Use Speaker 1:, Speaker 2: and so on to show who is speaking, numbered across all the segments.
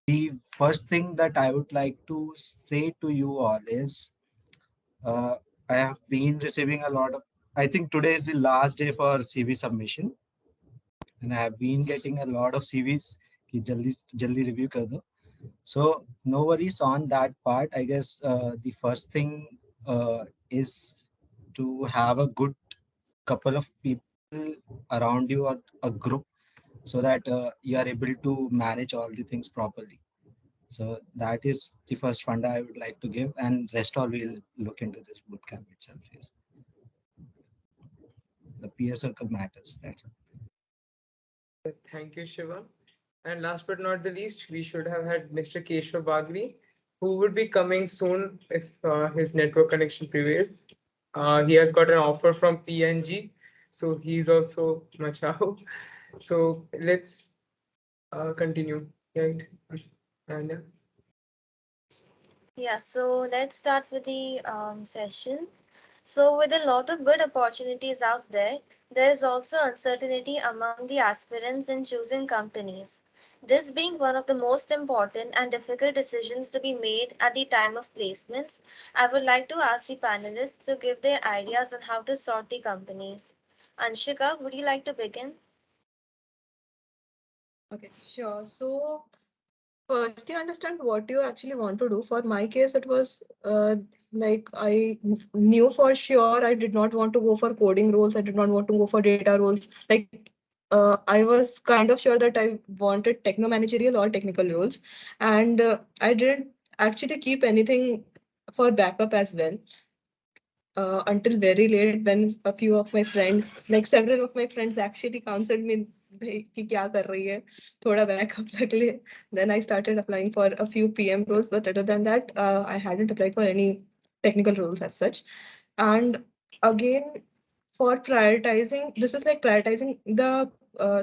Speaker 1: The first thing that I would like to say to you all is uh, I have been receiving a lot of. I think today is the last day for CV submission, and I have been getting a lot of CVs. कि जल्दी जल्दी review कर दो. So no worries on that part. I guess the first thing is to have a good couple of people around you, or a group, so that you are able to manage all the things properly. So that is the first funda I would like to give, and rest all we'll look into this bootcamp itself. Yes, the peer circle matters. That's it.
Speaker 2: Thank you, Shivam. And last but not the least, we should have had Mr. Keshav Bagri, who would be coming soon if his network connection prevails. He has got an offer from PNG, so he's also Machao. So let's continue. Right? And
Speaker 3: Yeah, so let's start with the session. So, with a lot of good opportunities out there, there is also uncertainty among the aspirants in choosing companies. This being one of the most important and difficult decisions to be made at the time of placements, I would like to ask the panelists to give their ideas on how to sort the companies. Anshika, would you like to begin?
Speaker 4: Okay, sure. So first, you understand what you actually want to do. For my case, it was like knew for sure I did not want to go for coding roles. I did not want to go for data roles. Like I was kind of sure that I wanted techno managerial or technical roles, and I didn't actually keep anything for backup as well until very late when a few of my friends, like several of my friends, actually counseled me "भाई, कि क्या कर रही है थोड़ा backup रख ले." Then I started applying for a few PM roles, but other than that, I hadn't applied for any technical roles as such. And again, for prioritizing, this is like prioritizing the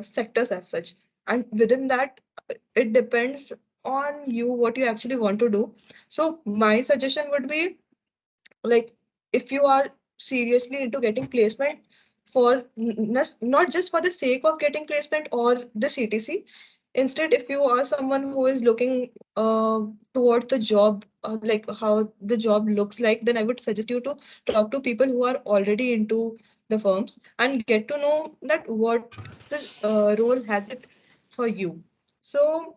Speaker 4: sectors as such, and within that, it depends on you what you actually want to do. So my suggestion would be, like, if you are seriously into getting placement for not just for the sake of getting placement or the CTC. Instead, if you are someone who is looking towards the job, like how the job looks like, then I would suggest you to talk to people who are already into the firms and get to know that what the role has it for you. So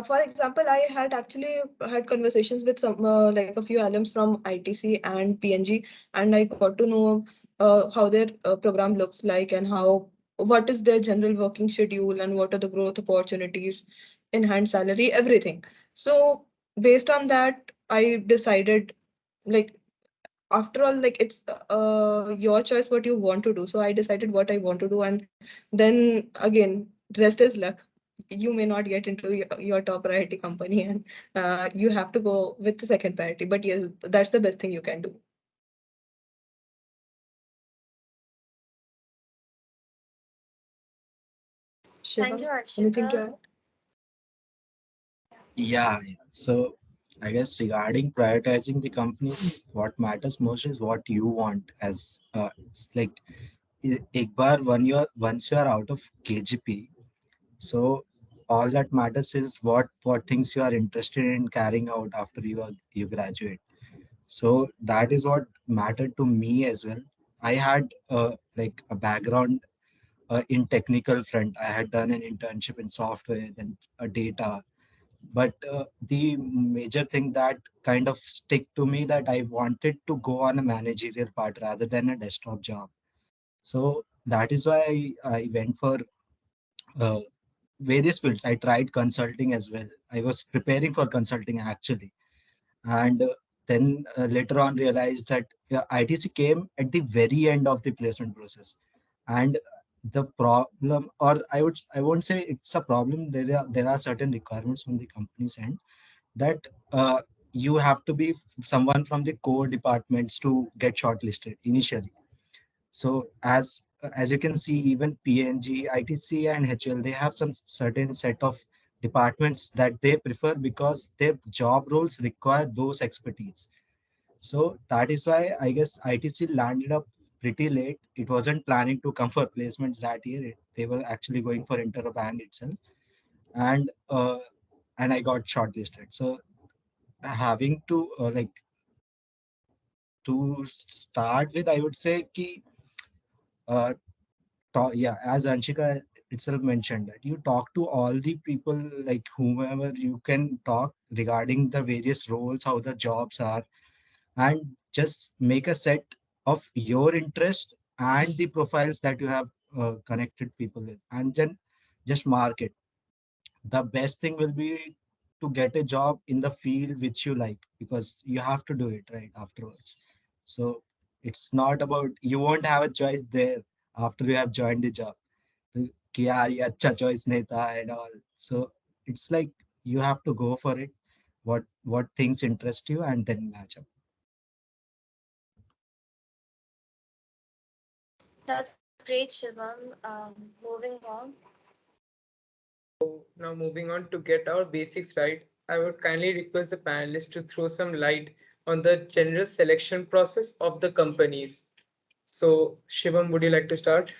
Speaker 4: for example, I had actually had conversations with some like a few alums from ITC and PNG, and I got to know how their program looks like, and how what is their general working schedule, and what are the growth opportunities, enhanced salary, everything. So based on that, I decided, like, after all, like, it's your choice what you want to do. So I decided what I want to do, and then again, rest is luck. You may not get into your top priority company, and you have to go with the second priority, but yes, that's the best thing you can do.
Speaker 3: Thank you,
Speaker 4: Shivam, anything to
Speaker 3: Anshika.
Speaker 4: add?
Speaker 1: Yeah, yeah. So I guess regarding prioritizing the companies, what matters most is what you want. As it's like एक बार once you are out of KGP, so all that matters is what things you are interested in carrying out after you graduate. So that is what mattered to me as well. I had like a background in technical front. I had done an internship in software, then a data. But the major thing that kind of stick to me, that I wanted to go on a managerial part rather than a desktop job. So that is why I went for uh, various fields. I tried consulting as well. I was preparing for consulting actually, and then later on realized that ITC came at the very end of the placement process, and the problem, or I won't say it's a problem. There are certain requirements from the company's end that you have to be someone from the core departments to get shortlisted initially. So as you can see, even PNG, ITC, and HL, they have some certain set of departments that they prefer because their job roles require those expertise. So that is why I guess ITC landed up pretty late. It wasn't planning to come for placements that year. They were actually going for inter-bank itself. And and I got shortlisted. So having to to start with, I would say ki, uh, yeah, as Anshika itself mentioned, that you talk to all the people, like whomever you can talk regarding the various roles, how the jobs are, and just make a set of your interest and the profiles that you have connected people with, and then just mark it. The best thing will be to get a job in the field which you like, because you have to do it right afterwards. So it's not about, you won't have a choice there after you have joined the job कि यार ये अच्छा choice नहीं था and all. So it's like you have to go for it, what things interest you, and then match up.
Speaker 3: That's great, Shivam. Moving on.
Speaker 2: Now moving on to get our basics right, I would kindly request the panelists to throw some light on the general selection process of the companies. So Shivam, would you like to start?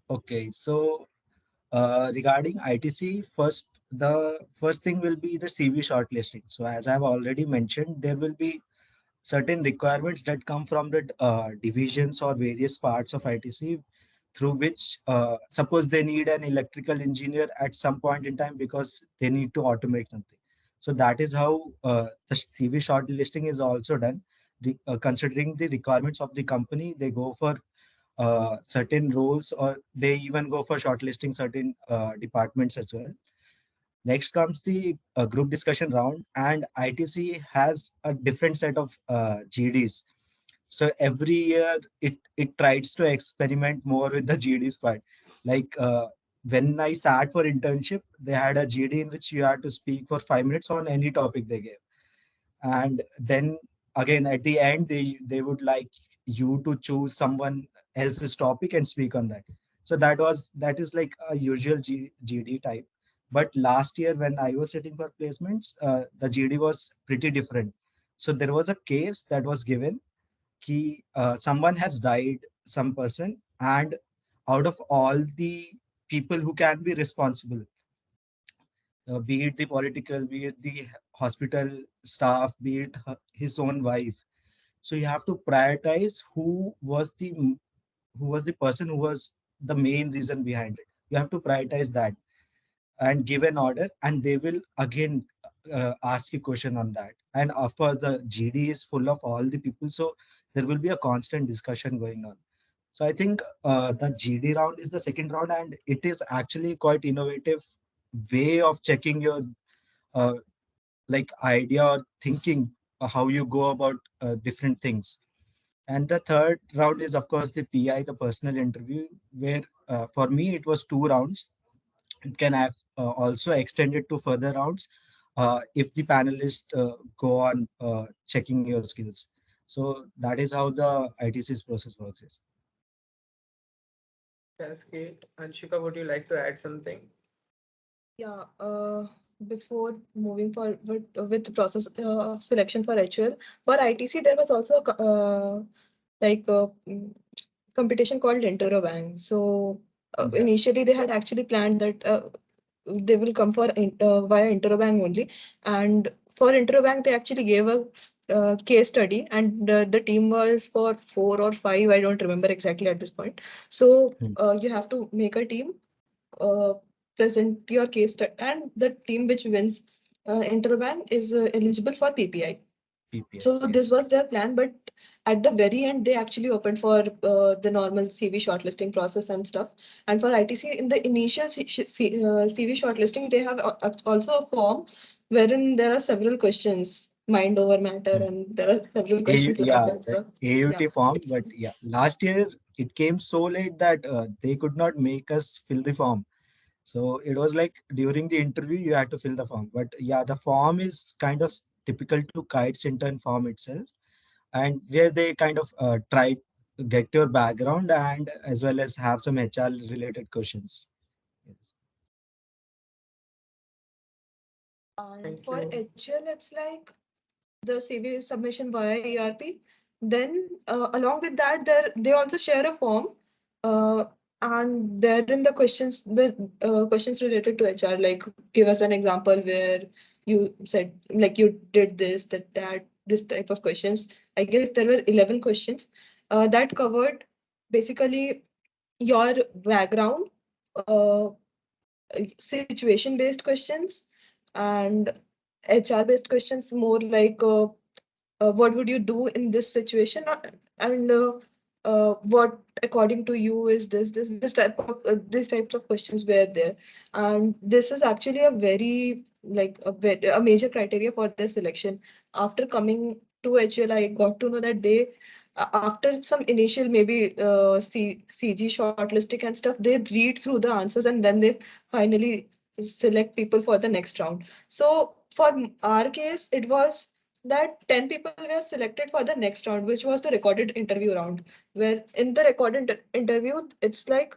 Speaker 1: Okay, so regarding ITC, the first thing will be the CV shortlisting. So as I've already mentioned, there will be certain requirements that come from the divisions or various parts of ITC, through which, suppose they need an electrical engineer at some point in time because they need to automate something. So that is how the CV shortlisting is also done. Considering the requirements of the company, they go for certain roles, or they even go for shortlisting certain departments as well. Next comes the group discussion round, and ITC has a different set of GDs. So every year it tries to experiment more with the GDs part. Like when I sat for internship, they had a GD in which you had to speak for 5 minutes on any topic they gave, and then again at the end they would like you to choose someone else's topic and speak on that. So that is like a usual GD type. But last year when I was sitting for placements, the GD was pretty different. So there was a case that was given ki someone has died, some person, and out of all the people who can be responsible, be it the political, be it the hospital staff, be it his own wife. So you have to prioritize who was the person who was the main reason behind it. You have to prioritize that and give an order, and they will again ask you question on that. And of course, the GD is full of all the people, so there will be a constant discussion going on. So I think the GD round is the second round, and it is actually quite innovative way of checking your uh, like idea or thinking, how you go about different things. And the third round is of course the PI, the personal interview, where for me it was 2 rounds. It can also extend it to further rounds if the panelists go on checking your skills. So that is how the ITC's process works.
Speaker 2: That's great. Anshika, would you like to add something?
Speaker 4: Yeah, before moving forward with the process of selection for HL, for ITC, there was also like a competition called Interrobang. So
Speaker 1: Yeah.
Speaker 4: initially, they had actually planned that they will come for via Interrobang only. And for Interrobang, they actually gave a case study, and the team was for 4 or 5. I don't remember exactly at this point. So
Speaker 1: Hmm.
Speaker 4: you have to make a team, uh, present your case study, and the team which wins Interbank is eligible for PPI. So
Speaker 1: PPS,
Speaker 4: this
Speaker 1: yes.
Speaker 4: was their plan, but at the very end, they actually opened for the normal CV shortlisting process and stuff. And for ITC, in the initial CV shortlisting, they have also a form wherein there are several questions, mind over matter,
Speaker 1: Hmm.
Speaker 4: and there are several questions like
Speaker 1: Yeah,
Speaker 4: that.
Speaker 1: that
Speaker 4: So yeah,
Speaker 1: AUT form.
Speaker 4: it's
Speaker 1: But yeah, last year it came so late that they could not make us fill the form. So it was like during the interview you had to fill the form. But yeah, the form is kind of typical to Kite's intern form itself, and where they kind of try to get your background and as well as have some HR related questions. Yes.
Speaker 4: and
Speaker 2: Thank
Speaker 4: for
Speaker 2: you.
Speaker 4: HL, it's like the CV submission via ERP. Then, along with that, they also share a form. Uh, and therein the questions related to HR, like give us an example where you said like you did this, that, this type of questions. I guess there were 11 questions that covered basically your background, uh, situation based questions, and HR based questions, more like what would you do in this situation, and what according to you is these types of questions were there. And this is actually a very like a major criteria for their selection. After coming to HL, I got to know that they after some initial maybe CG shortlisting and stuff, they read through the answers and then they finally select people for the next round. So for our case, it was that 10 people were selected for the next round, which was the recorded interview round, where in the recorded interview, it's like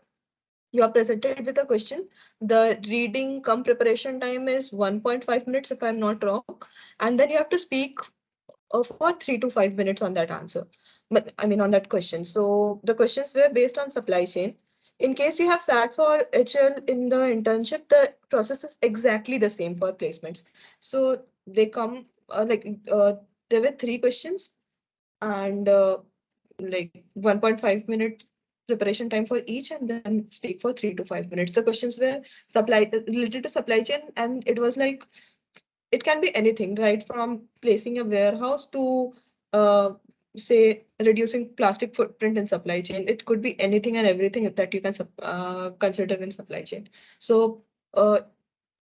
Speaker 4: you are presented with a question. The reading come preparation time is 1.5 minutes, if I'm not wrong. And then you have to speak for 3 to 5 minutes on that answer. But I mean, on that question. So the questions were based on supply chain. In case you have sat for HL in the internship, the process is exactly the same for placements. So they come there were three questions, and like 1.5 minute preparation time for each, and then speak for 3 to 5 minutes. The questions were supply related to supply chain, and it was like it can be anything, right? From placing a warehouse to say reducing plastic footprint in supply chain. It could be anything and everything that you can consider in supply chain. So uh,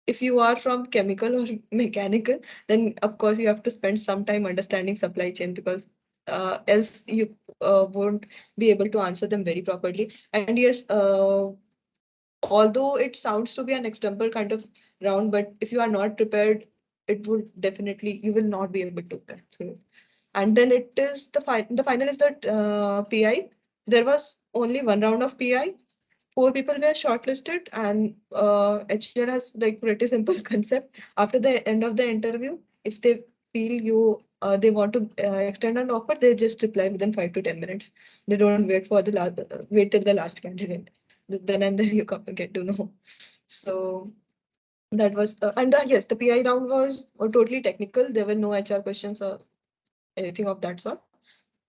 Speaker 4: if you are from chemical or mechanical, then of course you have to spend some time understanding supply chain, because else you won't be able to answer them very properly. And yes, although it sounds to be an example kind of round, but if you are not prepared, it would definitely, you will not be able to get through it. And then it is the final is that PI. There was only one round of PI. Four people were shortlisted, and HCL has like pretty simple concept. After the end of the interview, if they feel they want to extend an offer, they just reply within 5 to 10 minutes. They don't wait for wait till the last candidate. Then and then you come get to know. So that was yes, the PI round was totally technical. There were no HR questions or anything of that sort.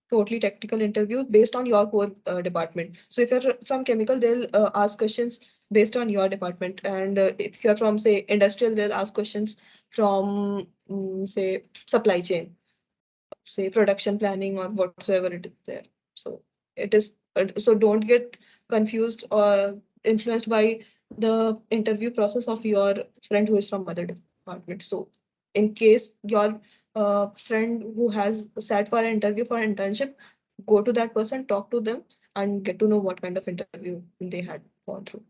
Speaker 4: Totally technical interview based on your core department. So if you're from chemical, they'll ask questions based on your department, and if you're from say industrial, they'll ask questions from say supply chain, say production planning or whatsoever it is there. So it is so don't get confused or influenced by the interview process of your friend who is from other department. So in case your friend who has sat for an interview for an internship, go to that person, talk to them, and get to know what kind of interview they had gone through.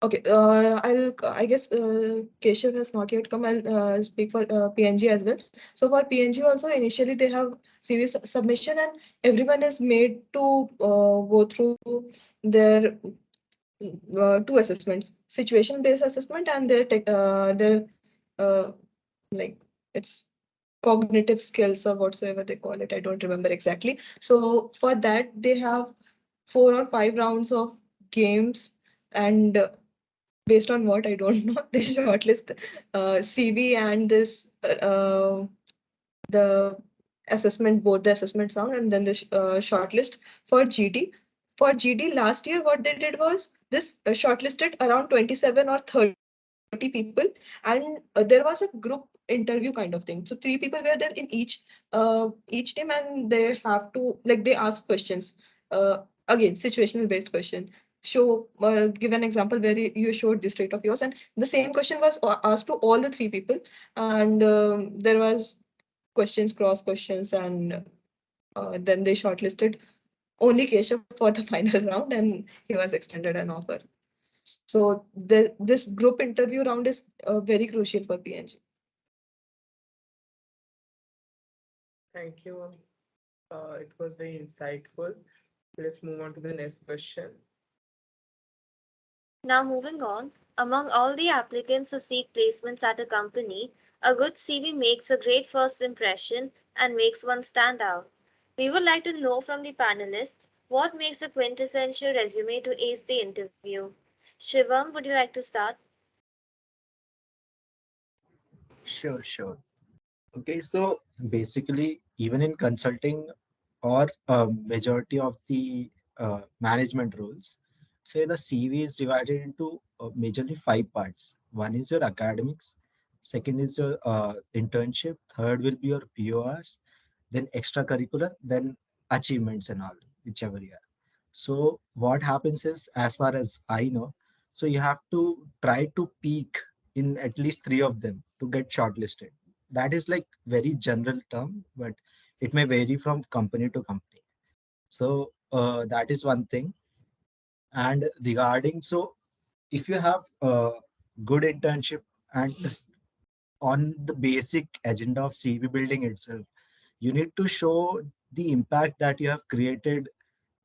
Speaker 4: Okay, I guess Keshav has not yet come. I'll speak for PNG as well. So for PNG also, initially they have CV submission, and everyone is made to go through their two assessments: situation-based assessment and their uh, like it's cognitive skills or whatsoever they call it. I don't remember exactly. So for that, they have 4 or 5 rounds of games, and based on what I don't know, they shortlist CV and this the assessment, both the assessment round and then the shortlist for GD. For GD last year, what they did was this shortlisted around 27 or 30 people, and there was a group interview kind of thing. So three people were there in each team, and they have to like they ask questions. Again, situational based question. Show give an example where you showed this trait of yours, and the same question was asked to all the three people, and there was questions, cross questions, and then they shortlisted only Keshav for the final round, and he was extended an offer. So this group interview round is very crucial for PNG.
Speaker 2: Thank you. It was very insightful. Let's move on to the next question.
Speaker 3: Now, moving on, among all the applicants who seek placements at a company, a good CV makes a great first impression and makes one stand out. We would like to know from the panelists What makes a quintessential resume to ace the interview? Shivam, would you like to start?
Speaker 1: Sure. Okay, so basically, even in consulting or majority of the management roles, say the CV is divided into majorly five parts. One is your academics, second is your internship, third will be your PORs, then extracurricular, then achievements and all, whichever you are. So what happens is, as far as I know, so you have to try to peak in at least three of them to get shortlisted. That is like very general term, but it may vary from company to company. So that is one thing. And regarding, so if you have a good internship and on the basic agenda of CV building itself, you need to show the impact that you have created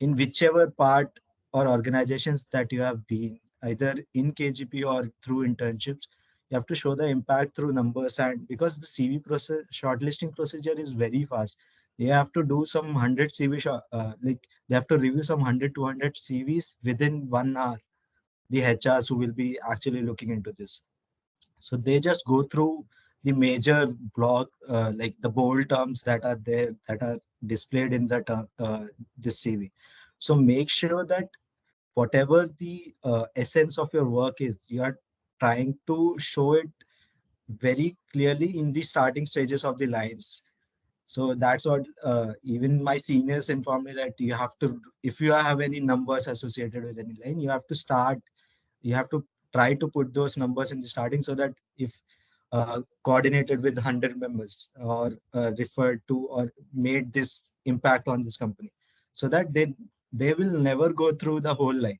Speaker 1: in whichever part or organizations that you have been, either in KGP or through internships. You have to show the impact through numbers, and because the CV process shortlisting procedure is very fast, they have to do some 100 CV like they have to review some 100 200 CVs within 1 hour, the HRs who will be actually looking into this. So they just go through the major block, like the bold terms that are there, that are displayed in the this CV. So make sure that whatever the essence of your work is, you are trying to show it very clearly in the starting stages of the lines. So that's what even my seniors informed me, that you have to, if you have any numbers associated with any line, you have to start, you have to try to put those numbers in the starting, so that if coordinated with 100 members or referred to or made this impact on this company, so that they will never go through the whole line.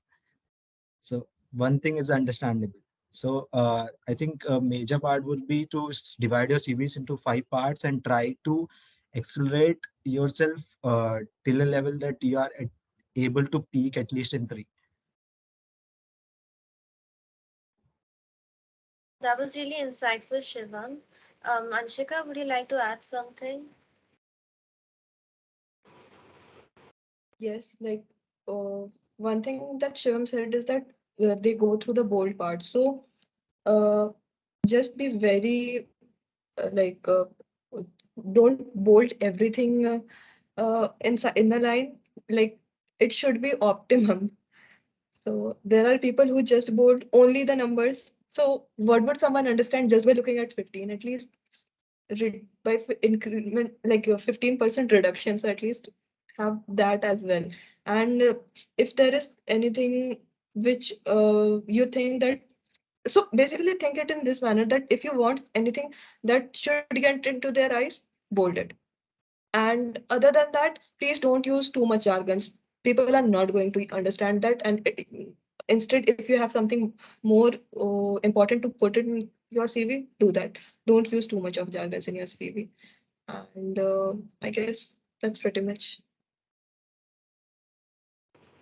Speaker 1: So one thing is understandable. So I think a major part would be to divide your CVs into five parts and try to accelerate yourself till a level that you are able to peak at least in three.
Speaker 3: That was really insightful, Shivam. Anshika, would you like to add something?
Speaker 4: Yes, like one thing that Shivam said is that they go through the bold parts. So uh, just be very don't bold everything in the line. Like it should be optimum. So there are people who just bold only the numbers. So what would someone understand just by looking at 15? At least increment like your 15% reduction, so at least have that as well. And if there is anything which you think that, so basically think it in this manner, that if you want anything that should get into their eyes, bold it. And other than that, please don't use too much jargons. People are not going to understand that. And instead, if you have something more important to put in your CV, do that. Don't use too much of jargons in your CV. And I guess that's pretty much.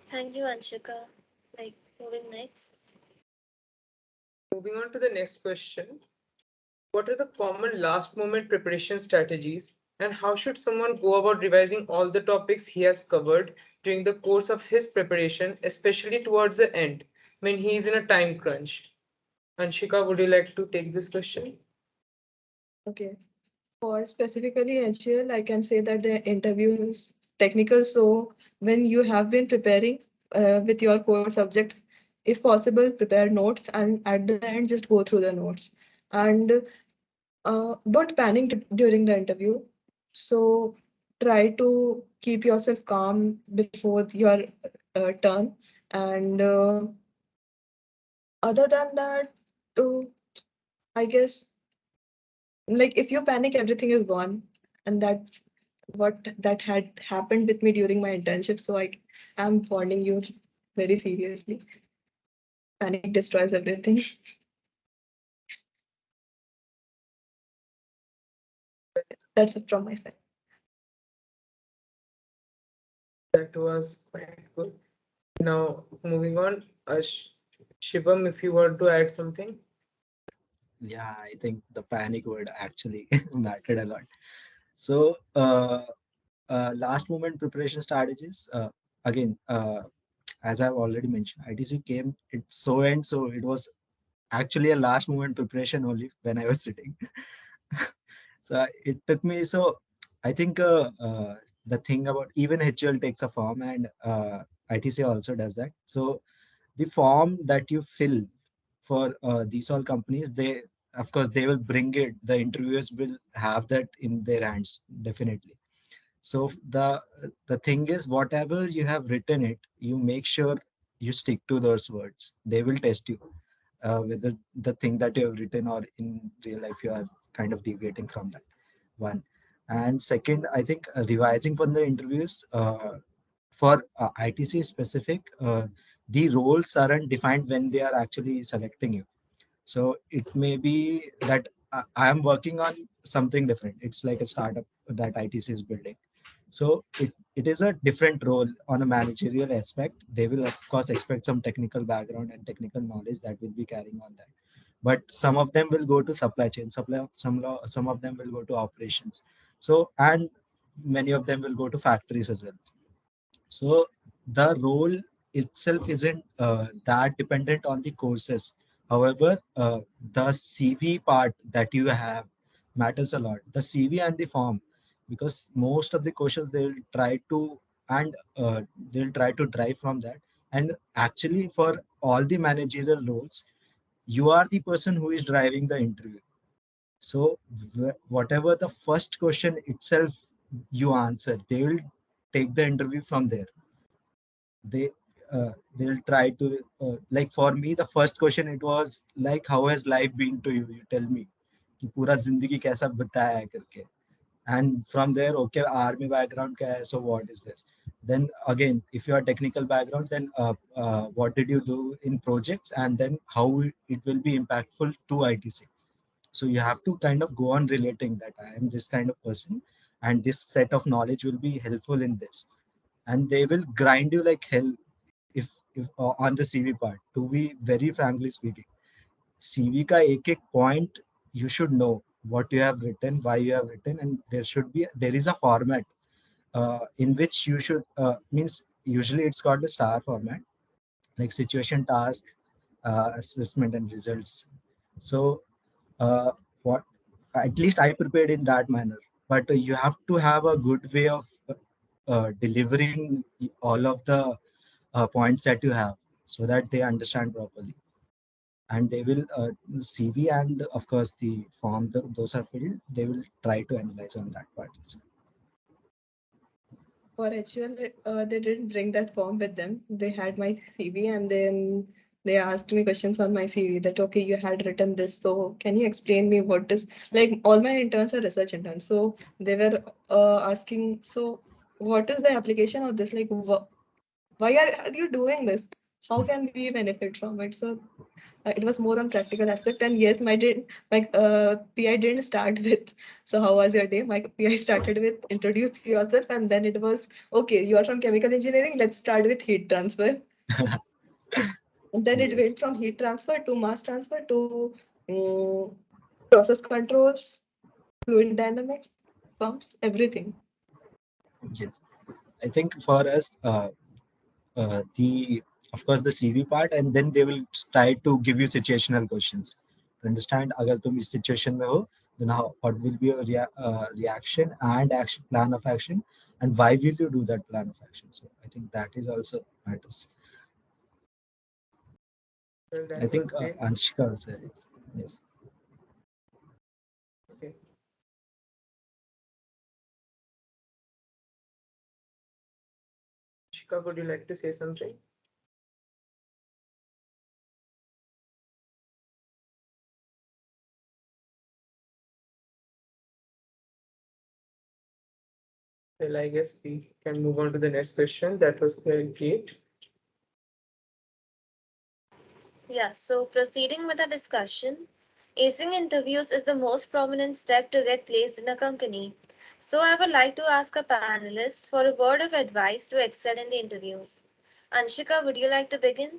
Speaker 3: Thank you, Anshika. Like, moving next.
Speaker 2: Moving on to the next question. What are the common last moment preparation strategies, and how should someone go about revising all the topics he has covered during the course of his preparation, especially towards the end when he is in a time crunch? Anshika, would you like to take this question?
Speaker 4: Okay. For specifically HCL, I can say that the interview is technical. So when you have been preparing with your core subjects, if possible, prepare notes, and at the end, just go through the notes. And don't panic during the interview. So try to keep yourself calm before your turn. And other than that, uh, I guess, like if you panic, everything is gone. And that's what that had happened with me during my internship. So I am warning you very seriously. Panic destroys everything. That's it from my side.
Speaker 2: That was quite good. Now, moving on, Shivam, if you want to add something.
Speaker 1: Yeah, I think the panic word actually mattered a lot. So last moment preparation strategies. again, as I've already mentioned, ITC came, it's so and so it was actually a last moment preparation only when I was sitting. So it took me. So I think the thing about even HUL takes a form, and ITC also does that. So the form that you fill for these all companies, they of course they will bring it. The interviewers will have that in their hands definitely. So the thing is, whatever you have written it, you make sure you stick to those words. They will test you whether the thing that you have written or in real life you are kind of deviating from that one. And second, I think revising for the interviews for ITC specific, the roles aren't defined when they are actually selecting you. So it may be that I am working on something different. It's like a startup that ITC is building. So it is a different role on a managerial aspect. They will of course expect some technical background and technical knowledge that will be carrying on that. But some of them will go to supply chain, some of them will go to operations. So and many of them will go to factories as well. So the role itself isn't that dependent on the courses. However, the CV part that you have matters a lot. The CV and the form, because most of the questions and they'll try to drive from that. And actually, for all the managerial roles, you are the person who is driving the interview. So whatever the first question itself you answer, they will take the interview from there. They'll try to like for me the first question it was like, how has life been to you, you tell me कि पूरा जिंदगी कैसा बताया है करके. And from there, okay, army background क्या है, so what is this. Then again, if you are technical background, then what did you do in projects, and then how it will be impactful to ITC. So you have to kind of go on relating that I am this kind of person and this set of knowledge will be helpful in this. And they will grind you like hell if on the CV part. To be very frankly speaking, CV ka ek point you should know what you have written, why you have written, and there is a format in which you should means usually it's got the star format like situation, task, assessment, and results. So uh, what at least I prepared in that manner. But you have to have a good way of delivering all of the points that you have so that they understand properly. And they will CV and of course the form those are filled. They will try to analyze on that part.
Speaker 4: For HUL, they didn't bring that form with them. They had my CV and then they asked me questions on my CV that, okay, you had written this. So can you explain me what is, like all my interns are research interns. So they were asking, so what is the application of this? Like, why are you doing this? How can we benefit from it? So it was more on practical aspect. And yes, my PI didn't start with, so how was your day? My PI started with introduce yourself, and then it was, okay, you are from chemical engineering. Let's start with heat transfer. And then it
Speaker 1: Yes,
Speaker 4: went from heat transfer to mass transfer to um, process controls, fluid dynamics, pumps, everything.
Speaker 1: yes. I think for us, the of course the CV part, and then they will try to give you situational questions to understand. अगर तुम इस situation में हो, then how what will be your reaction and action plan of action, and why will you do that plan of action. So I think that is also matters.
Speaker 2: Well,
Speaker 1: I
Speaker 2: that
Speaker 1: think
Speaker 2: was great.
Speaker 1: Anshika also is. Yes.
Speaker 2: Okay. Shika, would you like to say something? Well, I guess we can move on to the next question. That was very great.
Speaker 3: Yeah, so proceeding with the discussion, acing interviews is the most prominent step to get placed in a company. So I would like to ask a panelist for a word of advice to excel in the interviews. Anshika, would you like to begin?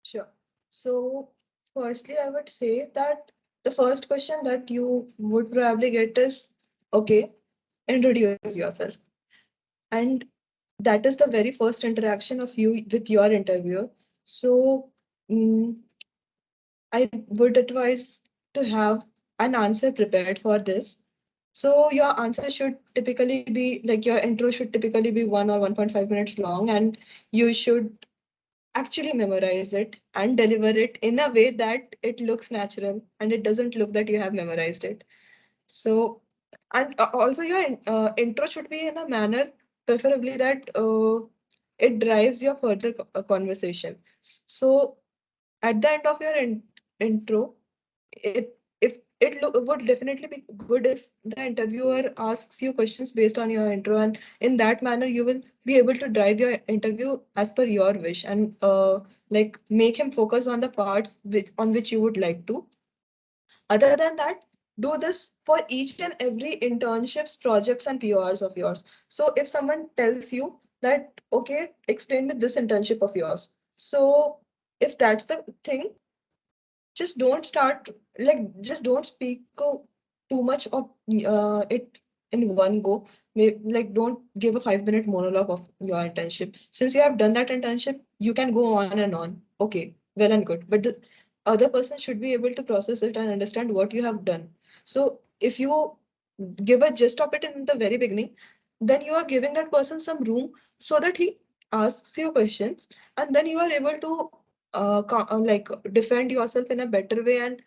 Speaker 4: Sure. So, firstly, I would say that the first question that you would probably get is, okay, introduce yourself. And that is the very first interaction of you with your interviewer. So mm, I would advise to have an answer prepared for this. So your answer should typically be like your intro should typically be 1 or 1.5 minutes long, and you should actually memorize it and deliver it in a way that it looks natural and it doesn't look that you have memorized it. So, and also your intro should be in a manner, preferably that it drives your further conversation. So, at the end of your intro, it would definitely be good if the interviewer asks you questions based on your intro, and in that manner, you will be able to drive your interview as per your wish and like make him focus on the parts which you would like to. Other than that, do this for each and every internships, projects, and PORs of yours. So if someone tells you that, okay, explain me this internship of yours. So if that's the thing, just don't start just don't speak too much of it in one go. Don't give a 5 minute monologue of your internship. Since you have done that internship, you can go on and on. Okay, well and good, but the other person should be able to process it and understand what you have done. So if you give a gist of it in the very beginning, then you are giving that person some room so that he asks you questions, and then you are able to defend yourself in a better way, and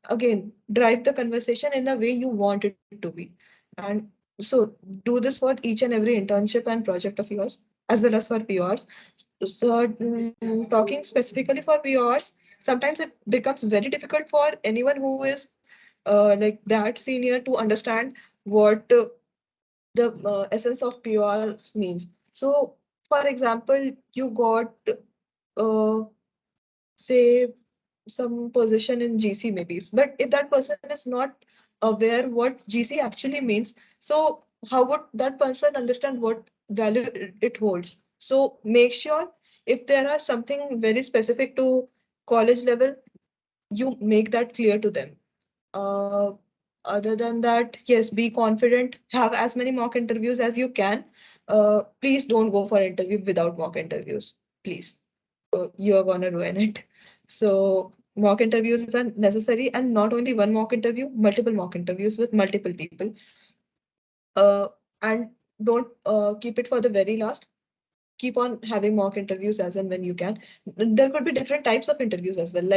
Speaker 4: again drive the conversation in a way you want it to be. And so do this for each and every internship and project of yours, as well as for PRs. So talking specifically for PRs, sometimes it becomes very difficult for anyone who is that senior to understand what the essence of PRs means. So for example, you got uh, say some position in GC maybe. But if that person is not aware what GC actually means, so how would that person understand what value it holds? So make sure if there are something very specific to college level, you make that clear to them. Uh, Other than that, yes, be confident, have as many mock interviews as you can. Please don't go for interview without mock interviews. Please, you're gonna ruin it. So mock interviews are necessary, and not only one mock interview, multiple mock interviews with multiple people. And don't keep it for the very last. Keep on having mock interviews as and when you can. There could be different types of interviews as well.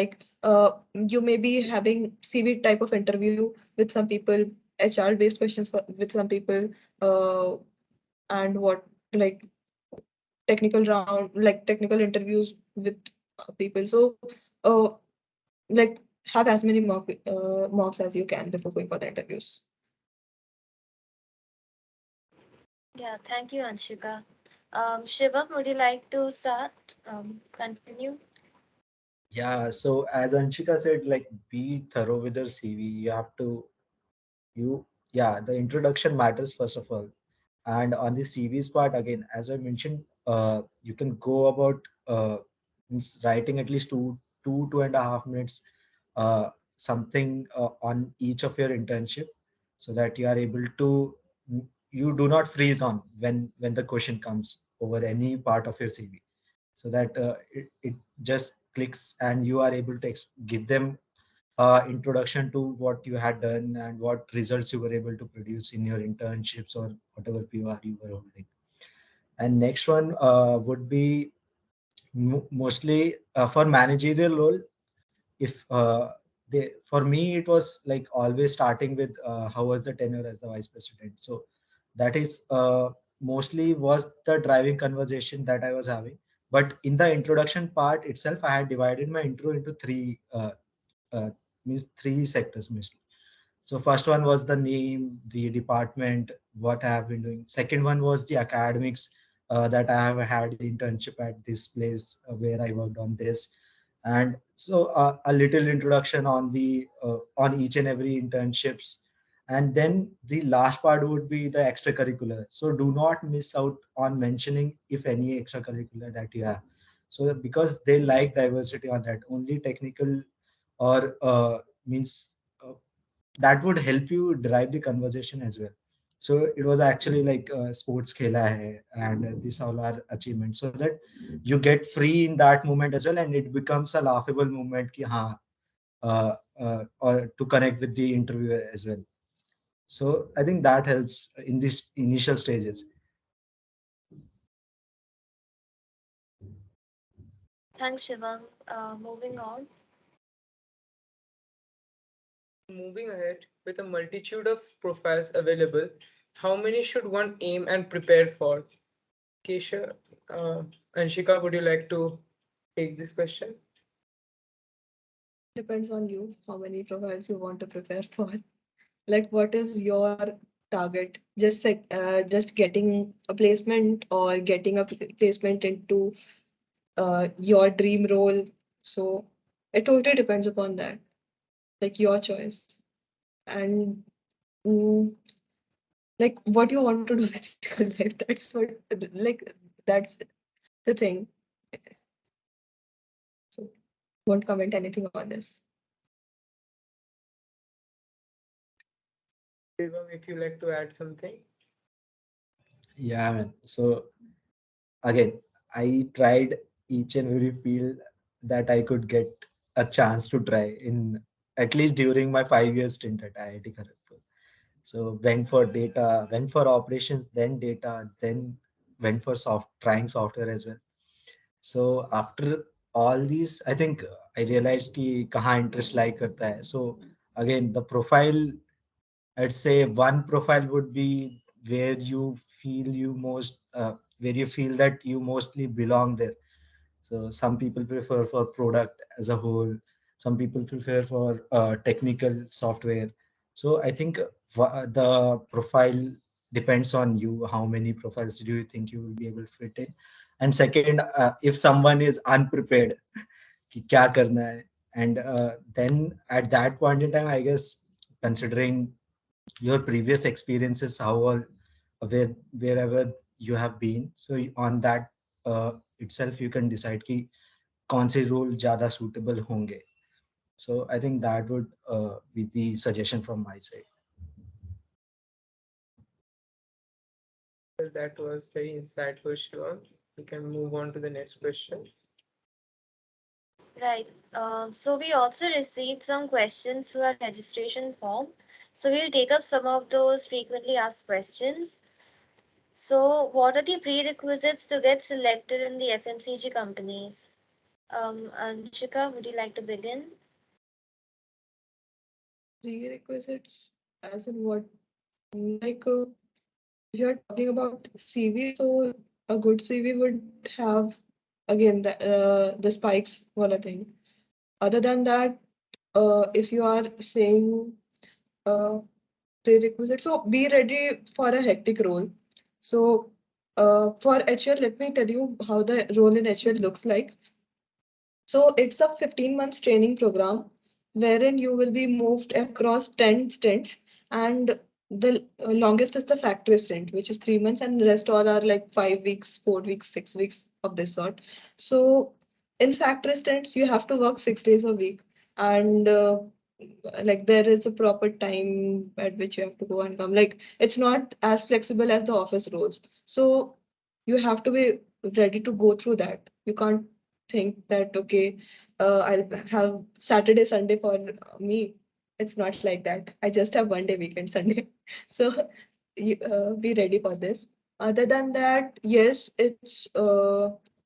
Speaker 4: You may be having CV type of interview with some people, HR based questions with some people, uh, and what like technical round, like technical interviews with people. So uh, like have as many mocks as you can before going for the interviews.
Speaker 3: Yeah, thank you, Anshika. Shivam, would you like to start? Continue.
Speaker 1: Yeah, so as Anshika said, like be thorough with your CV. You have to you yeah, the introduction matters first of all. And on the CVs part, again, as I mentioned, you can go about means writing at least 2.5 minutes, something on each of your internship, so that you are able to you do not freeze on when the question comes over any part of your CV, so that it just clicks and you are able to give them introduction to what you had done and what results you were able to produce in your internships or whatever PR you were holding. And next one would be mostly for managerial role. If they For me it was like always starting with how was the tenure as the vice president. So that is mostly was the driving conversation that I was having. But in the introduction part itself, I had divided my intro into uh, means three sectors mostly. So first one was the name, the department, what I have been doing. Second one was the academics, that I have had internship at this place where I worked on this, and so a little introduction on the on each and every internships. And then the last part would be the extracurricular. So do not miss out on mentioning if any extracurricular that you have. So because they like diversity on that, only technical or means that would help you drive the conversation as well. So it was actually like sports khela hai, and these all are achievements, so that you get free in that moment as well, and it becomes a laughable moment ki ha, or to connect with the interviewer as well. So I think that helps in these initial stages.
Speaker 3: Thanks, Shivam. Moving on.
Speaker 2: Moving ahead, with a multitude of profiles available, how many should one aim and prepare for? Kesha, Anshika, would you like to take this question?
Speaker 4: Depends on you how many profiles you want to prepare for. Like, what is your target? Just like just getting a placement or getting a placement into your dream role. So it totally depends upon that, like your choice. And mm, like what you want to do with your life. That's what, like, that's the thing. So won't comment anything on this.
Speaker 2: Shivam, if you like to add something.
Speaker 1: Yeah, man. So again, I tried each and every field that I could get a chance to try in, at least during my 5 years stint at IIT Kharagpur. So went for data, went for operations, then data, then went for trying software as well. So after all these, I think I realized कि कहाँ interest lie करता है. So again, the profile, I'd say one profile would be where you feel you most, where you feel that you mostly belong there. So some people prefer for product as a whole. Some people prefer for technical software. So I think the profile depends on you. How many profiles do you think you will be able to fit in? And second, if someone is unprepared, कि क्या करना है, and then at that point in time, I guess considering your previous experiences, how all wherever you have been, so on that itself you can decide कि कौन से role ज़्यादा suitable होंगे. So I think that would be the suggestion from my side.
Speaker 2: Well, that was very insightful, Shivam. We can move on to the next questions.
Speaker 3: Right. So we also received some questions through our registration form. So we'll take up some of those frequently asked questions. So, what are the prerequisites to get selected in the FMCG companies? Anshika, would you like to begin?
Speaker 4: Prerequisites, as in what? Like, you're talking about CV, so a good CV would have, again, the spikes wala thing. Other than that, if you are saying uh, prerequisite, so be ready for a hectic role. So for HL, let me tell you how the role in HL looks like. So it's a 15 months training program wherein you will be moved across 10 stints, and the longest is the factory stint, which is 3 months, and the rest all are like 5 weeks, 4 weeks, 6 weeks of this sort. So in factory stints, you have to work 6 days a week, and like there is a proper time at which you have to go and come. Like it's not as flexible as the office roles. So you have to be ready to go through that. You can't think that okay, I'll have Saturday, Sunday for me. It's not like that. I just have 1 day weekend Sunday. So you, be ready for this. Other than that, yes, it's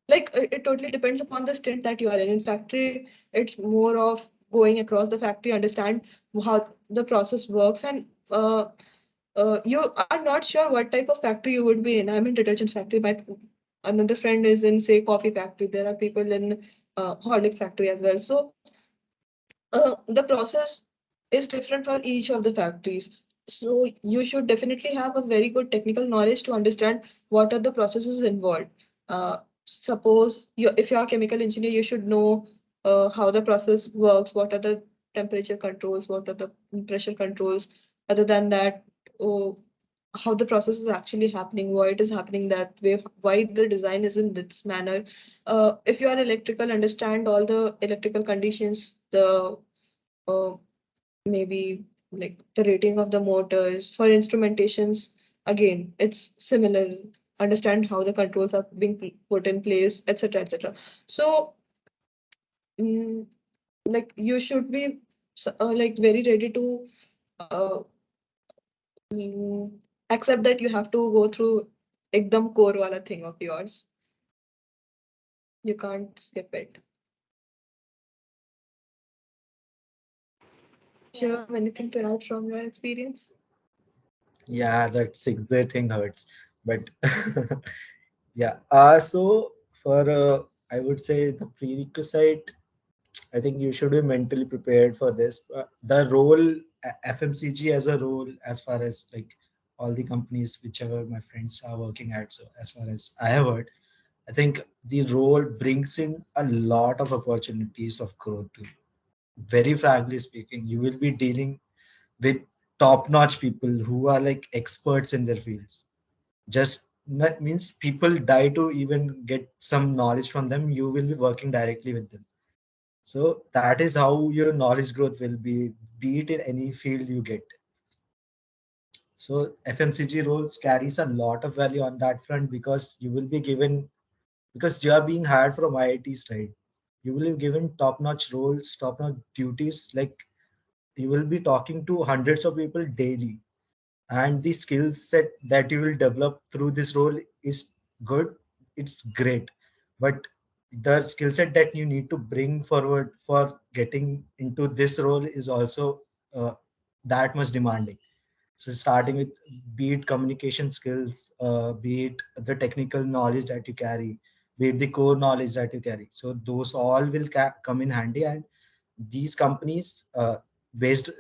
Speaker 4: like it totally depends upon the stint that you are in. In factory, it's more of going across the factory, understand how the process works, and you are not sure what type of factory you would be in. I'm in detergent factory. My another friend is in say coffee factory. There are people in Horlicks factory as well. So the process is different for each of the factories. So you should definitely have a very good technical knowledge to understand what are the processes involved. Suppose you, if you are a chemical engineer, you should know how the process works, what are the temperature controls, what are the pressure controls. Other than that, oh, how the process is actually happening, why it is happening that way, why the design is in this manner. If you are electrical, understand all the electrical conditions, the uh, maybe like the rating of the motors. For instrumentations, again, it's similar. Understand how the controls are being put in place, etc., etc. So, mm, like you should be like very ready to uh, mm, accept that you have to go through ekdam core wala thing of yours. You can't skip it.
Speaker 3: Yeah.
Speaker 4: Sure, anything to add from your experience?
Speaker 1: Yeah, that sixth day thing hurts, but yeah. So for I would say the prerequisite, I think you should be mentally prepared for this. The role, FMCG as a role, as far as like all the companies, whichever my friends are working at, so as far as I have heard, I think the role brings in a lot of opportunities of growth too. Very frankly speaking, you will be dealing with top-notch people who are like experts in their fields. Just that means people die to even get some knowledge from them. You will be working directly with them, so that is how your knowledge growth will be it in any field you get. So FMCG roles carries a lot of value on that front because you will be given, because you are being hired from IITs, right? You will be given top-notch roles, top-notch duties. Like you will be talking to hundreds of people daily, and the skill set that you will develop through this role is good. It's great, but the skill set that you need to bring forward for getting into this role is also uh, that much demanding. So starting with, be it communication skills, be it the technical knowledge that you carry, be it the core knowledge that you carry, so those all will come in handy. And these companies, based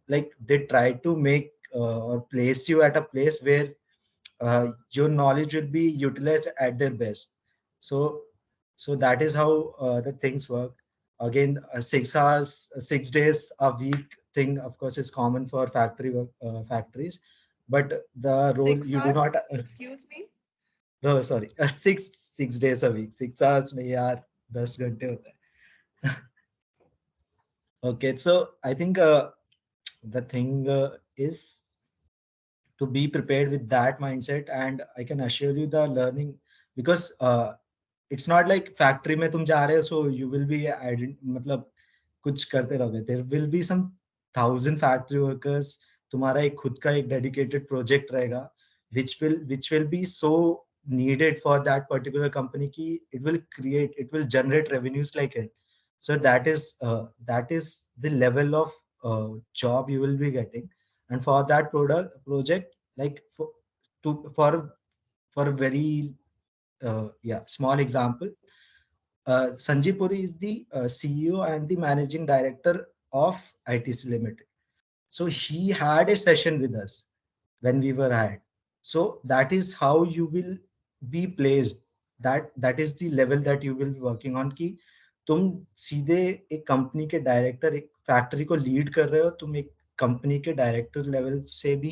Speaker 1: like they try to make or place you at a place where your knowledge will be utilized at their best. So so that is how the things work. Again, 6 hours, 6 days a week thing, of course, is common for factory work, factories, but the role
Speaker 4: Six
Speaker 1: you do not
Speaker 4: hours? Excuse me?
Speaker 1: no, sorry, 6 days a week, 6 hours नहीं यार, 10 घंटे होता है. Okay, so I think the thing is to be prepared with that mindset, and I can assure you the learning, because it's not like factory में तुम जा रहे हो, so you will be मतलब कुछ करते रहोगे. There will be some 1,000 factory workers. तुम्हारा एक खुद का एक dedicated project रहेगा, which will be so needed for that particular company ki it will generate revenues like it. So that is the level of job you will be getting. And for that project, like for a very small example, Sanjay Puri is the CEO and the managing director of ITC Limited. So he had a session with us when we were hired. So that is how you will be placed. That is the level that you will be working on. कि तुम सीधे एक company के director, एक factory को lead कर रहे हो, तुम एक कंपनी के डायरेक्टर लेवल से भी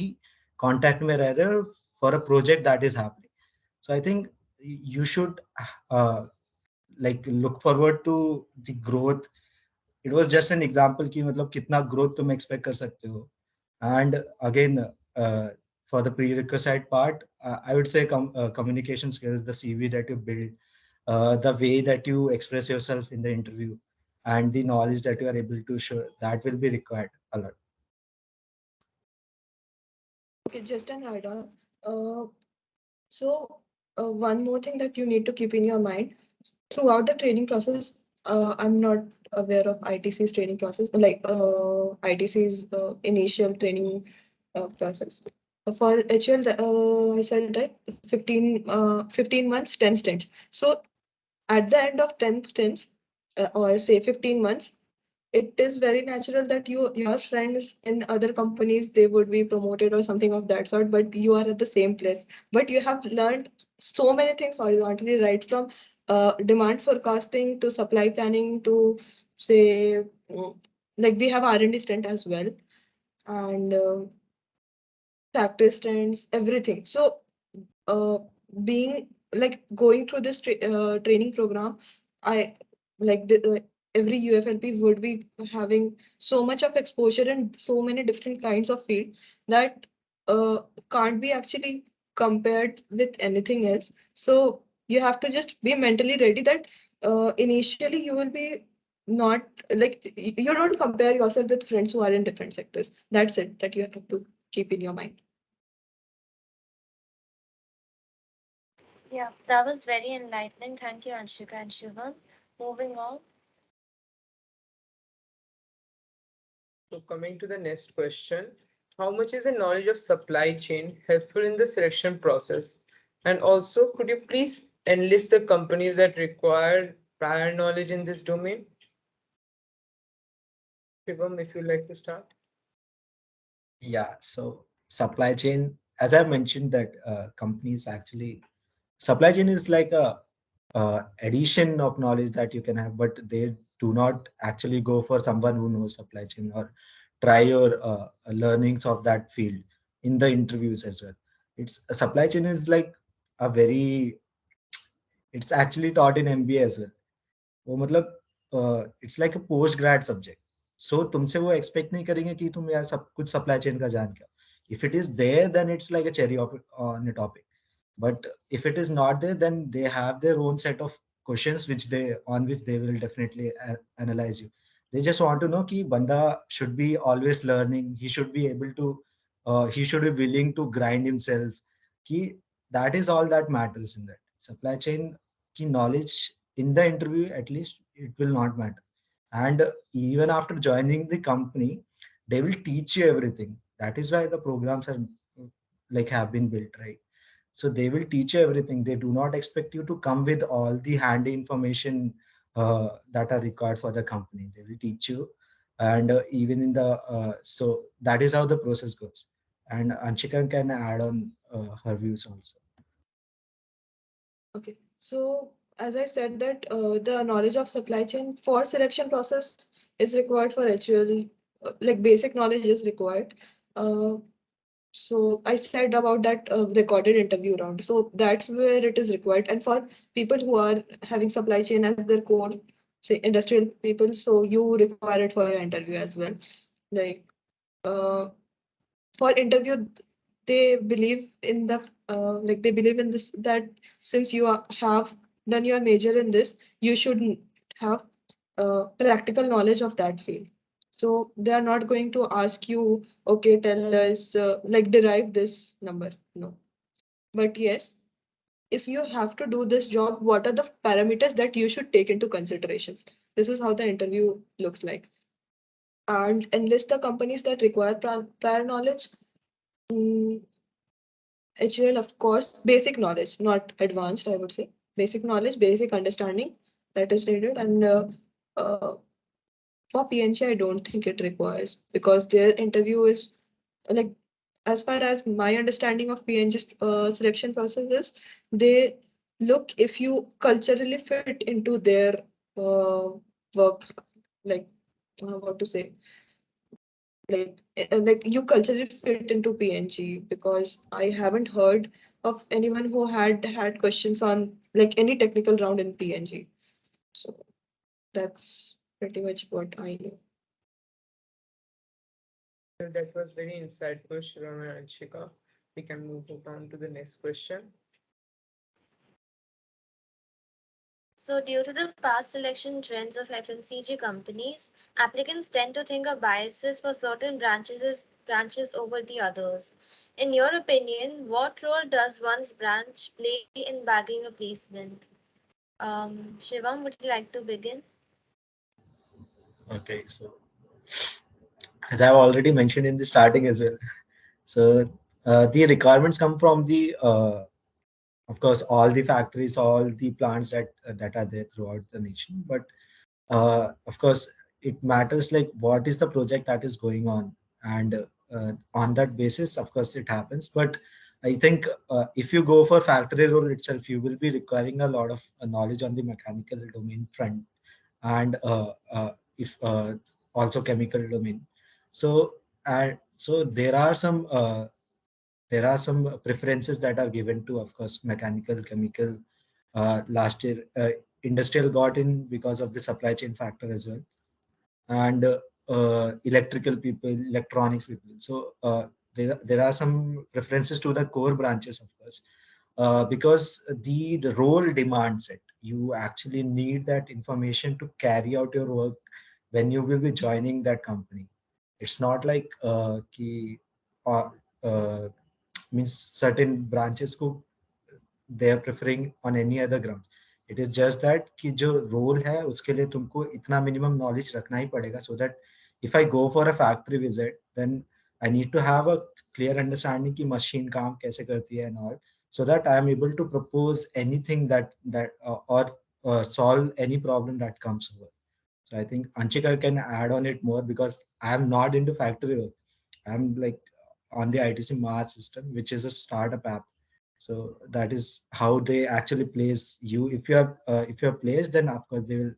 Speaker 1: कांटेक्ट में रह रहे हो for a project that is happening. So I think you should uh, like look forward to the growth. It was just an example कि मतलब कितना growth तुम expect कर सकते हो. And again, for the prerequisite part, I would say communication skills, the CV that you build, the way that you express yourself in the interview, and the knowledge that you are able to show, that will be required a lot.
Speaker 4: Okay, just an add-on. Uh, so, one more thing that you need to keep in your mind throughout the training process. I'm not aware of ITC's training process, like ITC's initial training process. For HL, I said that 15 months, 10 stints. So at the end of 10 stints, or say 15 months, it is very natural that your friends in other companies, they would be promoted or something of that sort, but you are at the same place. But you have learned so many things horizontally, right from demand forecasting to supply planning to say like we have R&D stint as well, and factory stints, everything. So uh, being like going through this training program, I like every UFLP would be having so much of exposure in so many different kinds of field that can't be actually compared with anything else. So you have to just be mentally ready that initially you will be not like you don't compare yourself with friends who are in different sectors. That's it that you have to keep in your mind.
Speaker 3: Yeah, that was very enlightening. Thank you, Anshika and Shivam. Moving on.
Speaker 2: So coming to the next question, how much is the knowledge of supply chain helpful in the selection process? And also, could you please enlist the companies that require prior knowledge in this domain? Shivam, if you'd like to start.
Speaker 1: Yeah, so supply chain, as I mentioned, that companies actually supply chain is like a addition of knowledge that you can have, but they do not actually go for someone who knows supply chain or try your learnings of that field in the interviews as well. It's supply chain is like a very, it's actually taught in MBA as well. वो मतलब it's like a post grade subject so तुमसे वो expect नहीं करेंगे कि तुम यार सब कुछ सप्लाई चेन का जान के if it is there then it's like a cherry on a topic but if it is not there then they have their own set of questions which they on which they will definitely analyze you. They just want to know कि banda should be always learning, he should be able to he should be willing to grind himself कि that is all that matters in that supply chain की knowledge in the interview at least it will not matter. And even after joining the company they will teach you everything. That is why the programs are like have been built, right? So they will teach you everything. They do not expect you to come with all the handy information that are required for the company. They will teach you, and even in the so that is how the process goes. And Anshika can add on her views also.
Speaker 4: Okay, so as I said that the knowledge of supply chain for selection process is required for HUL, like basic knowledge is required. Uh, so I said about that recorded interview round. So that's where it is required. And for people who are having supply chain as their core, say industrial people, so you require it for your interview as well. Like uh, for interview they believe in the like they believe in this that since you have done your major in this you should have practical knowledge of that field. So they are not going to ask you, okay, tell us like derive this number, no. But yes, if you have to do this job, what are the parameters that you should take into considerations? This is how the interview looks like. And enlist the companies that require prior knowledge. Mm, HUL, of course, basic knowledge, not advanced, I would say. Basic knowledge, basic understanding that is needed. And uh, for PNG, I don't think it requires because their interview is like, as far as my understanding of PNG's selection process is, they look if you culturally fit into their work, like, what to say, like you culturally fit into PNG because I haven't heard of anyone who had questions on like any technical round in PNG. So that's pretty much what I know.
Speaker 2: That was very insightful, Shivam and Anshika. We can move on to the next question.
Speaker 3: So, due to the past selection trends of FMCG companies, applicants tend to think of biases for certain branches over the others. In your opinion, what role does one's branch play in bagging a placement? Shivam, would you like to begin?
Speaker 1: Okay, so as I've already mentioned in the starting as well, so the requirements come from the of course all the factories, all the plants that are there throughout the nation, but of course it matters like what is the project that is going on, and on that basis of course it happens. But I think if you go for factory role itself you will be requiring a lot of knowledge on the mechanical domain front, and if also chemical domain. So and so there are some preferences that are given to of course mechanical, chemical. Last year industrial got in because of the supply chain factor as well, and electrical people, electronics people. So there are some references to the core branches, of course, because the role demands it. You actually need that information to carry out your work when you will be joining that company. It's not like uh, uh, means certain branches को they are preferring on any other ground. It is just that कि जो role है उसके लिए तुमको इतना minimum knowledge रखना ही पड़ेगा, so that if I go for a factory visit, then I need to have a clear understanding कि machine काम कैसे करती है and all, so that I am able to propose anything or solve any problem that comes over. So I think Anchika can add on it more because I am not into factory work. I'm like on the ITC Mars system, which is a startup app. So that is how they actually place you. If you're placed, then of course they will,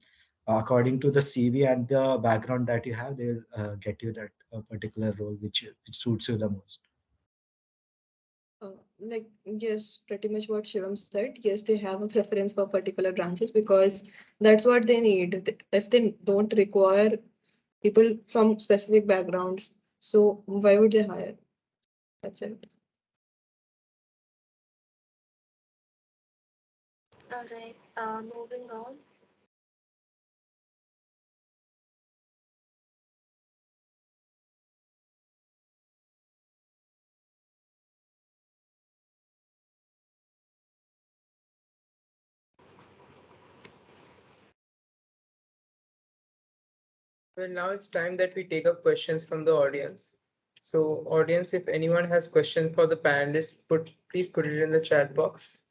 Speaker 1: according to the CV and the background that you have, they will get you that particular role which suits you the most.
Speaker 4: Yes, pretty much what Shivam said. Yes, they have a preference for particular branches because that's what they need. If they don't require people from specific backgrounds, so why would they hire? That's it.
Speaker 3: All right, moving on.
Speaker 2: Well, now it's time that we take up questions from the audience. So, audience, if anyone has questions for the panelists, please put it in the chat box.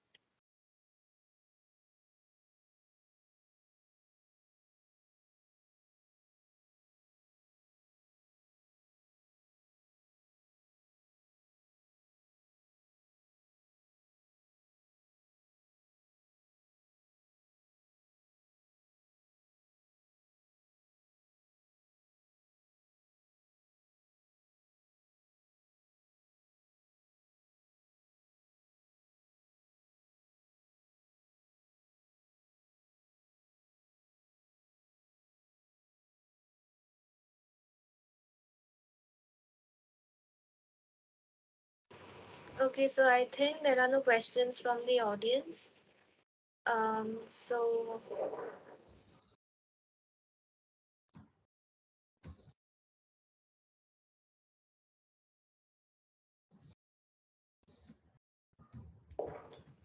Speaker 3: Okay, so I think there are no questions from the audience. So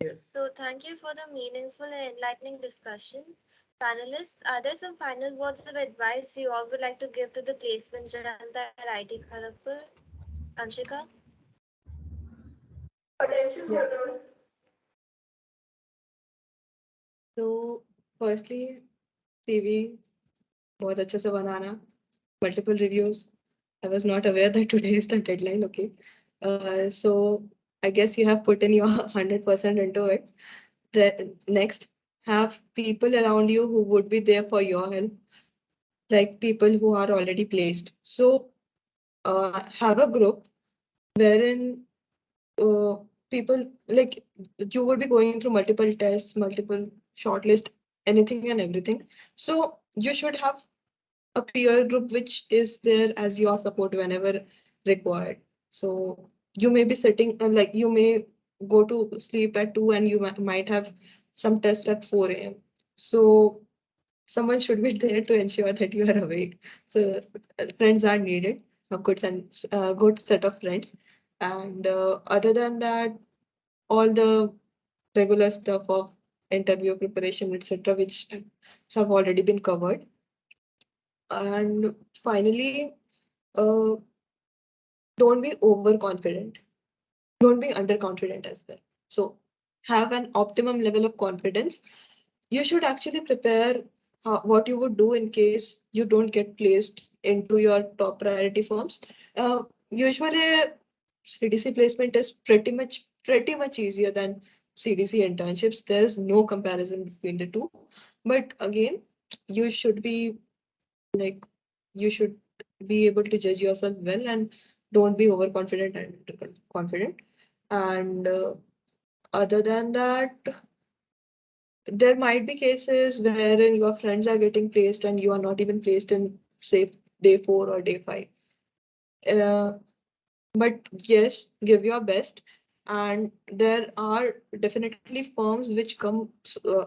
Speaker 2: Yes.
Speaker 3: So thank you for the meaningful and enlightening discussion. Panelists, are there some final words of advice you all would like to give to the placement Janta at IIT Kharagpur? Anshika?
Speaker 4: Yeah. So, firstly, CV बहुत अच्छे से बनाना, multiple reviews. I was not aware that today is the deadline. Okay, so I guess you have put in your 100% into it. Next, have people around you who would be there for your help, like people who are already placed. So, have a group wherein uh, people like you would be going through multiple tests, multiple shortlist, anything and everything. So you should have a peer group which is there as your support whenever required. So you may be sitting like you may go to sleep at 2 and you might have some test at 4 a.m. So someone should be there to ensure that you are awake. So friends are needed, good set of friends. And other than that, all the regular stuff of interview preparation, etc., which have already been covered. And finally, uh, don't be overconfident. Don't be underconfident as well. So have an optimum level of confidence. You should actually prepare what you would do in case you don't get placed into your top priority firms. Usually, CDC placement is pretty much easier than CDC internships. There is no comparison between the two. But again, you should be like you should be able to judge yourself well and don't be overconfident and confident. And other than that, there might be cases wherein your friends are getting placed and you are not even placed in, say, day 4 or day 5. Uh, But yes, give your best. And there are definitely firms which come uh,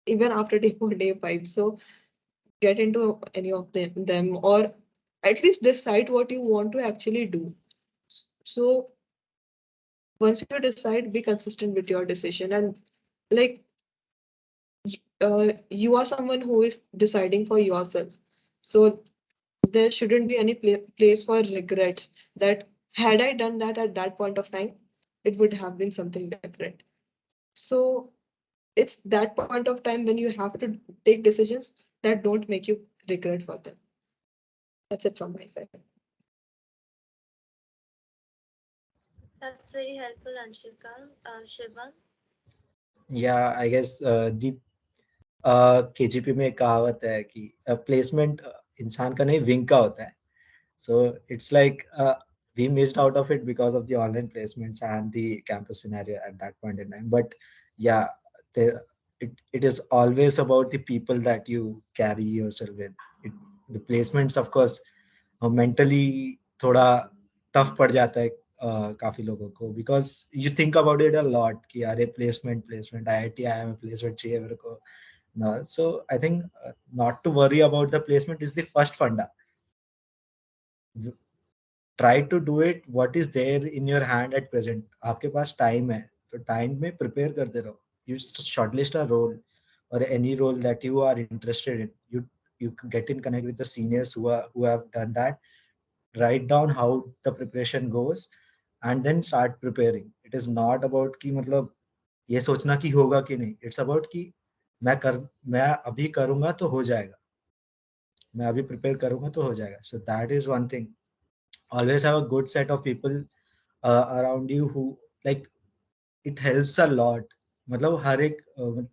Speaker 4: even after day 4, day 5. So get into any of them, or at least decide what you want to actually do. So once you decide, be consistent with your decision. And like you are someone who is deciding for yourself. So there shouldn't be any place for regrets that had I done that at that point of time, it would have been something different. So it's that point of time when you have to take decisions that don't make you regret for them. That's it from my side.
Speaker 3: That's very helpful, Anshika. Shivam?
Speaker 1: Yeah, I guess the KGP में एक कहावत है कि placement इंसान का नहीं wing का होता है. So it's like we missed out of it because of the online placements and the campus scenario at that point in time. But yeah, there it is always about the people that you carry yourself with. The placements, of course, mentally थोड़ा tough पड़ जाता है काफी लोगों को, because you think about it a lot कि अरे placement IIT आया मैं placement चाहिए मेरे को. No, so I think not to worry about the placement is the first funda. Try to do it what is there in your hand at present. आपके पास time है तो टाइम में prepare करते रहो. You shortlist a role or any role that you are interested in. You get in connect with the seniors who have done that. Write down how the preparation goes and then start preparing. It is not about कि मतलब ये सोचना कि होगा कि नहीं. It's about कि मैं अभी करूंगा तो हो जाएगा. मैं अभी प्रिपेयर करूंगा तो हो जाएगा. So that is one thing. Always have a good set of people around you who, like, it helps a lot. मतलब हर एक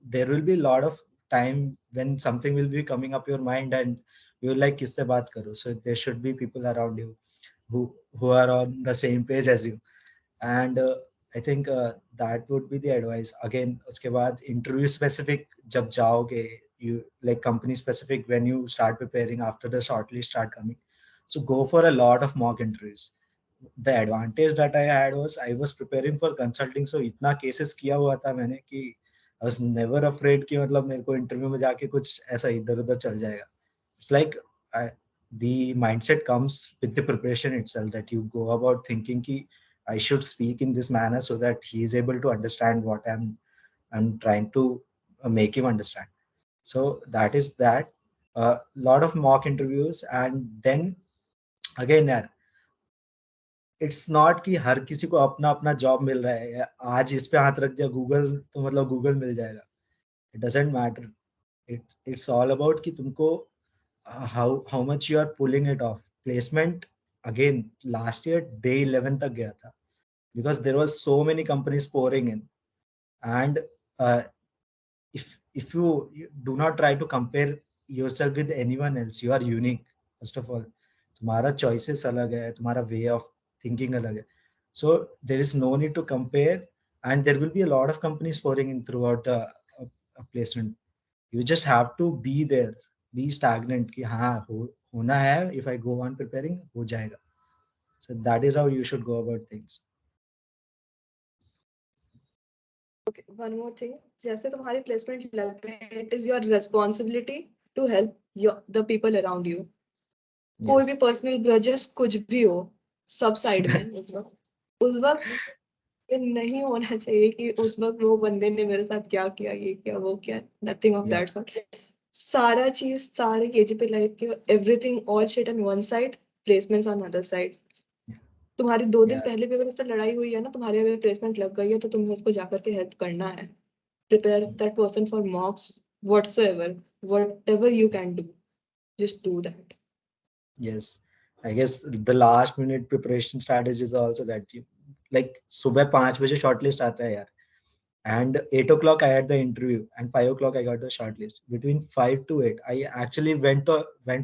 Speaker 1: there will be a lot of time when something will be coming up your mind and you will like किससे बात करूं. So there should be people around you who are on the same page as you. And I think that would be the advice. Again, उसके बाद interview specific जब जाओगे, you like company specific when you start preparing after the shortlist start coming. So go for a lot of mock interviews. The advantage that I had was I was preparing for consulting, so इतना cases किया हुआ था मैंने कि I was never afraid कि मतलब मेरे को interview में जाके कुछ ऐसा इधर उधर चल जाएगा. It's like I, the mindset comes with the preparation itself, that you go about thinking कि I should speak in this manner so that he is able to understand what I'm trying to make him understand. So that is that. A lot of mock interviews, and then again यार, it's not कि हर किसी को अपना अपना job मिल रहा है. आज इस पे हाथ रख दिया गूगल तो मतलब गूगल मिल जाएगा. It doesn't matter. It's all about कि तुमको how how much you are pulling it off. Placement again last year day 11 तक गया था because there was so many companies pouring in. And uh, if you do not try to compare yourself with anyone else, you are unique. First of all, तुम्हारा choices अलग है, तुम्हारा way of thinking अलग है. So there is no need to compare, and there will be a lot of companies pouring in throughout the placement. You just have to be there, be stagnant कि हाँ होना है. If I go on preparing, हो जाएगा. So that is how you should go about things.
Speaker 4: Okay, one more thing. जैसे तुम्हारी placement लग गई, it is your responsibility to help the people around you. कोई भी
Speaker 1: Yes.
Speaker 4: पर्सनल ग्रजेस कुछ भी हो, सब साइड में उस वक्त ये नहीं होना चाहिए कि उस वक्त वो बंदे ने मेरे साथ क्या किया, ये किया, वो किया. Nothing of
Speaker 1: Yeah.
Speaker 4: That sort. सारा चीज सारे केजीपी लाइफ के everything all shit on one side, placements on other side. तुम्हारी 2 दिन
Speaker 1: Yeah.
Speaker 4: पहले भी अगर उससे लड़ाई हुई है ना, तुम्हारी अगर प्लेसमेंट लग गई है, तो तुम्हें उसको जाकर के हेल्प करना है. Prepare that person for मॉक्स, whatsoever, whatever you can do, just do that.
Speaker 1: Yes, I guess the last minute preparation strategy is also that you, like, सुबह 5 बजे shortlist आता है यार, and 8 o'clock I had the interview and 5 o'clock I got the shortlist. Between 5 to 8, I actually went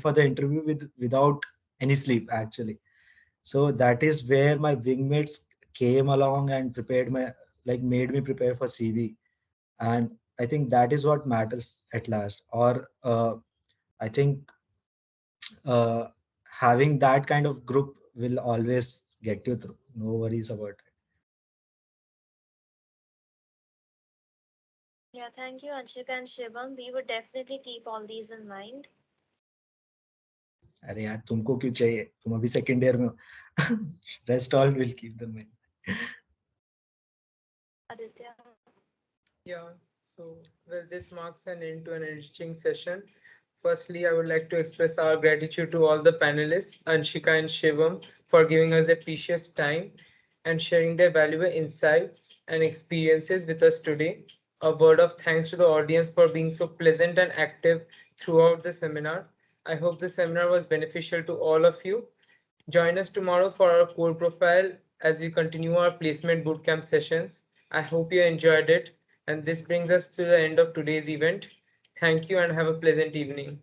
Speaker 1: for the interview without any sleep actually. So that is where my wingmates came along and prepared my, like, made me prepare for CV. And I think that is what matters at last. Or I think uh, having that kind of group will always get you through. No worries about it.
Speaker 3: Yeah, thank you, Anshika and Shivam. We would definitely keep all these in mind.
Speaker 1: अरे यार तुमको क्यों चाहिए, तुम अभी second year में हो. Rest all will keep them in.
Speaker 3: Aditya.
Speaker 2: Yeah, so well, this marks an end to an enriching session. Firstly, I would like to express our gratitude to all the panelists, Anshika and Shivam, for giving us their precious time and sharing their valuable insights and experiences with us today. A word of thanks to the audience for being so pleasant and active throughout the seminar. I hope the seminar was beneficial to all of you. Join us tomorrow for our core profile as we continue our placement bootcamp sessions. I hope you enjoyed it. And this brings us to the end of today's event. Thank you and have a pleasant evening.